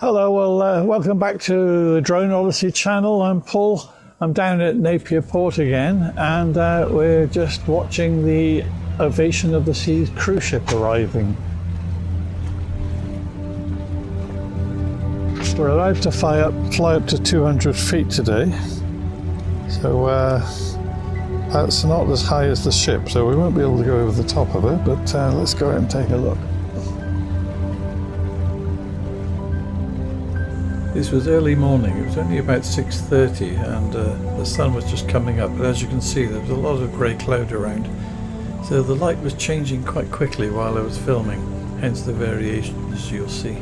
Hello, well, welcome back to the Drone Odyssey channel. I'm Paul. I'm down at Napier Port again, and we're just watching the Ovation of the Seas cruise ship arriving. We're allowed to fly up to 200 feet today, so that's not as high as the ship, so we won't be able to go over the top of it, but let's go out and take a look. This was early morning. It was only about 6:30 and the sun was just coming up, but as you can see there was a lot of grey cloud around, so the light was changing quite quickly while I was filming, hence the variations you'll see.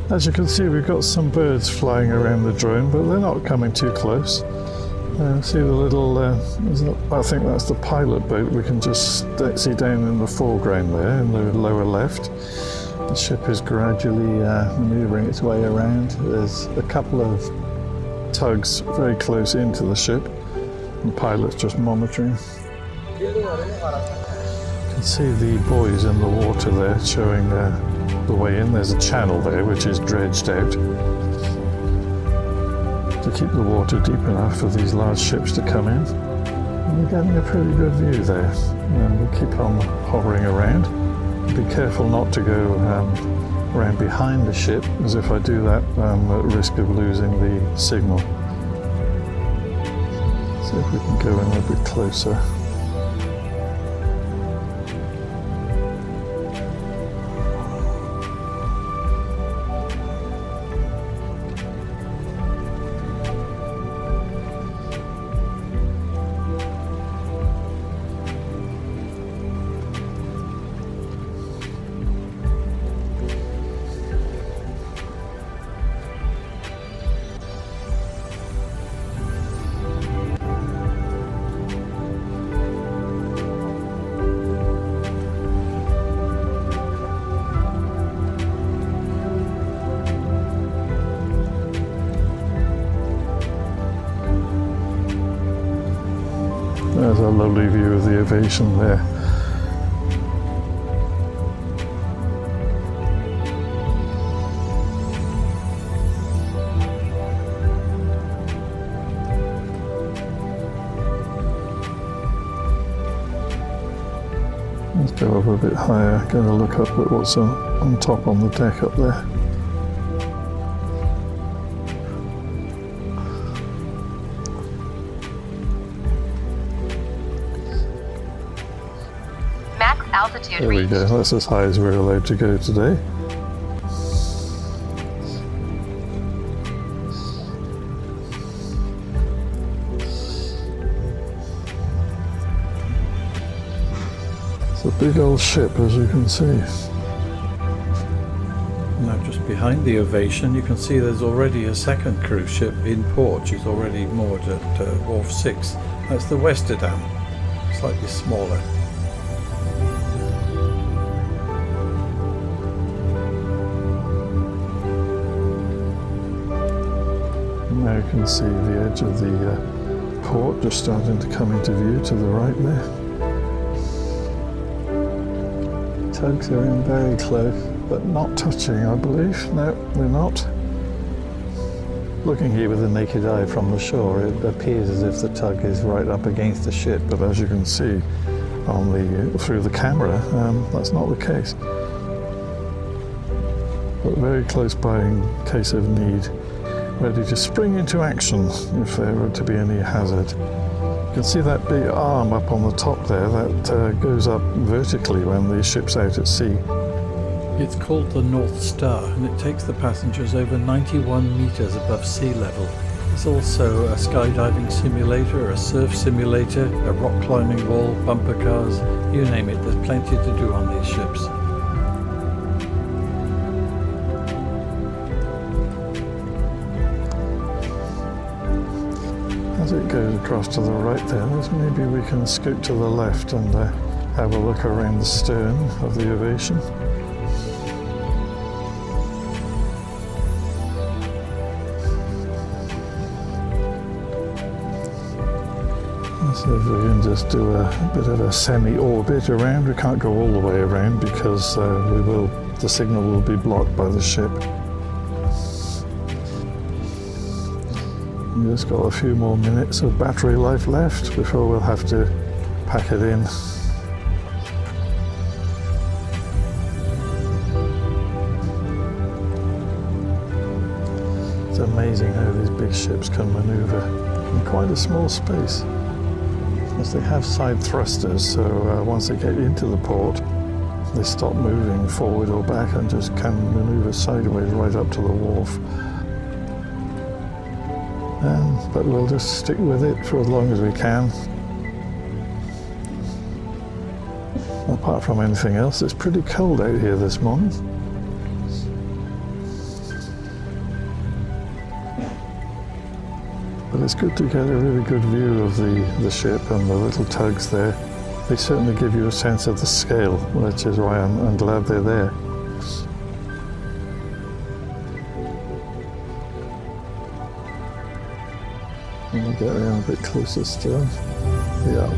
As you can see, we've got some birds flying around the drone, but they're not coming too close. See the little, I think that's the pilot boat we can just see down in the foreground there, in the lower left. The ship is gradually manoeuvring its way around. There's a couple of tugs very close into the ship, and the pilot's just monitoring. You can see the buoys in the water there showing the way in. There's a channel there which is dredged out to keep the water deep enough for these large ships to come in. And we're getting a pretty good view there. And we'll keep on hovering around. Be careful not to go around behind the ship, as if I do that I'm at risk of losing the signal. See if we can go in a bit closer. a lovely view of the Ovation there. Let's go up a bit higher, get a look up at what's on top on the deck up there. Max altitude There we reached. go, that's as high as we're allowed to go today. It's a big old ship, as you can see. Now just behind the Ovation you can see there's already a second cruise ship in port. She's already moored at Wharf 6. That's the Westerdam, slightly smaller. Now you can see the edge of the port just starting to come into view to the right there. Tugs are in very close, but not touching, I believe. No, they're not. Looking here with the naked eye from the shore, it appears as if the tug is right up against the ship, but as you can see on through the camera, that's not the case. But very close by in case of need, ready to spring into action if there were to be any hazard. You can see that big arm up on the top there that goes up vertically when the ship's out at sea. It's called the North Star and it takes the passengers over 91 metres above sea level. It's also a skydiving simulator, a surf simulator, a rock climbing wall, bumper cars, you name it, there's plenty to do on these ships. As it goes across to the right there, maybe we can scoot to the left and have a look around the stern of the Ovation. So if we can just do a bit of a semi-orbit around. We can't go all the way around because the signal will be blocked by the ship. We've just got a few more minutes of battery life left before we'll have to pack it in. It's amazing how these big ships can manoeuvre in quite a small space. As they have side thrusters, so once they get into the port, they stop moving forward or back and just can manoeuvre sideways right up to the wharf. But we'll just stick with it for as long as we can. Apart from anything else, it's pretty cold out here this morning. But it's good to get a really good view of the ship and the little tugs there. They certainly give you a sense of the scale, which is why I'm glad they're there. We'll get around a bit closer still. Yeah.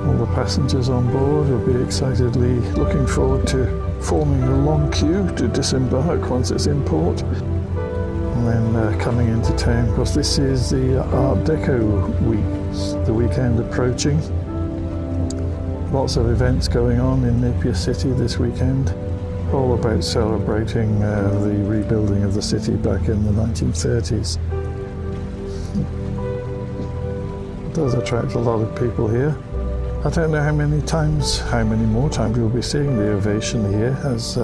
All the passengers on board will be excitedly looking forward to forming a long queue to disembark once it's in port. And then coming into town, because this is the Art Deco week, the weekend approaching. Lots of events going on in Napier City this weekend. All about celebrating the rebuilding of the city back in the 1930s. It does attract a lot of people here. I don't know how many more times you'll be seeing the Ovation here, as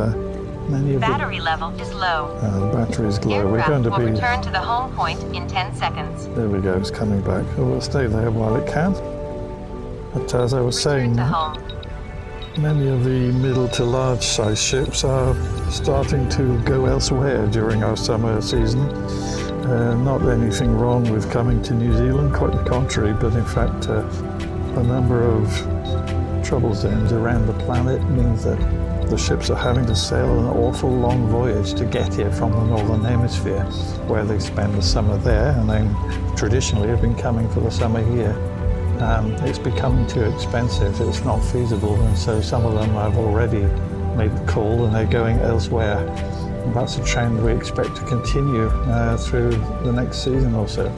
many of Battery level is low. the batteries glow. We're Aircraft going to will be... return to the home point in 10 seconds. There we go, it's coming back. Oh, we'll stay there while it can. But as I was saying, Return to home. many of the middle to large size ships are starting to go elsewhere during our summer season. Not anything wrong with coming to New Zealand, quite the contrary, but in fact a number of trouble zones around the planet means that the ships are having to sail an awful long voyage to get here from the northern hemisphere, where they spend the summer there and then traditionally have been coming for the summer here. It's becoming too expensive, it's not feasible, and so some of them have already made the call and they're going elsewhere. And that's a trend we expect to continue through the next season or so.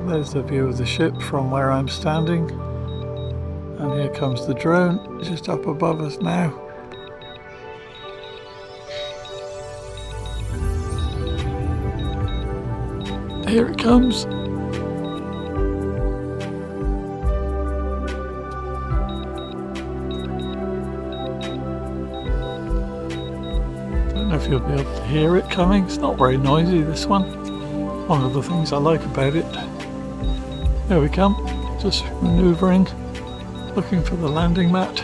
There's the view of the ship from where I'm standing, and here comes the drone just up above us now. Here it comes. Don't know if you'll be able to hear it coming. It's not very noisy, this one. One of the things I like about it. There we come, just manoeuvring, looking for the landing mat.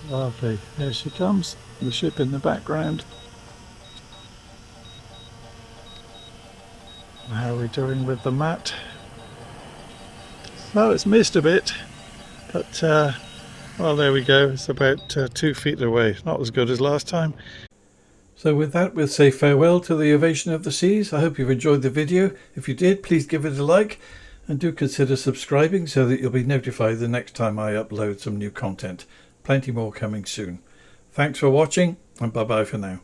Lovely, there she comes, the ship in the background. How are we doing with the mat? Well, it's missed a bit, but well, there we go. It's about 2 feet away. Not as good as last time. So with that, we'll say farewell to the Ovation of the Seas. I hope you've enjoyed the video. If you did, please give it a like and do consider subscribing so that you'll be notified the next time I upload some new content. Plenty more coming soon. Thanks for watching, and bye-bye for now.